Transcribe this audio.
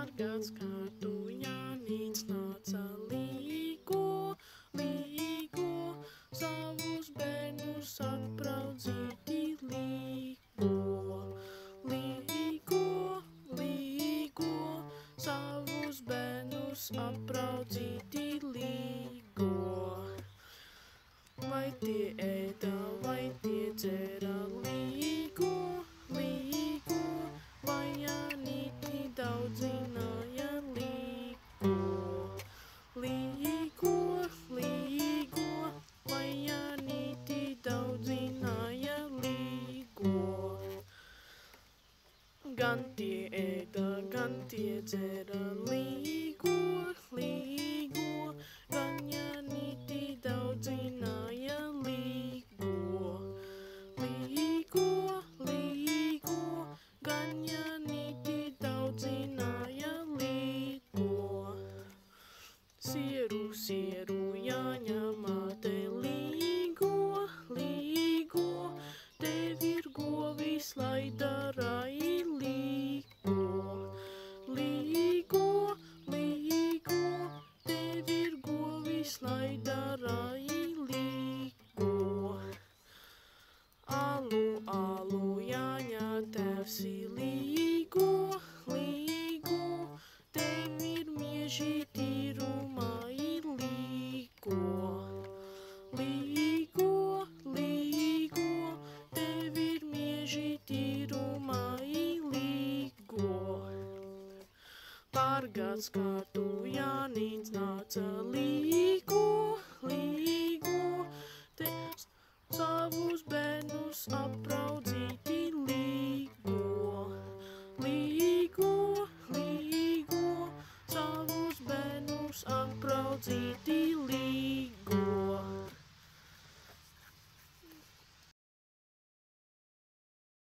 Pārgads kārtu Jānis nāca līgo, līgo, savus bērnus apraudzīt līgo, līgo, līgo, savus bērnus apraudzīt līgo. Vai tie ēda, vai tie dzera līgo, līgo, vai Jānīti daudzināja līgo, līgo, līgo, vai Jānīti daudzināja līgo. Gan tie ēda, gan tie dzera līgo, līgo, gan Jānīti daudzināja līgo, līgo, līgo, gan Jānīti daudzināja līgo. Sieru, sieru, Jāņa māte līgo, līgo, tev ir govis, lai darāji līgo, līgo, līgo, tev ir govis, lai darāji līgo. Alu, alu, Jāņa tēvs ir līgo, līgo, tev ir mieži tīrumā ir līgo, līgo, līgo, tev ir mieži tīrumā ir līgo. Pārgads kārtu Jānis nāca līgo, līgo.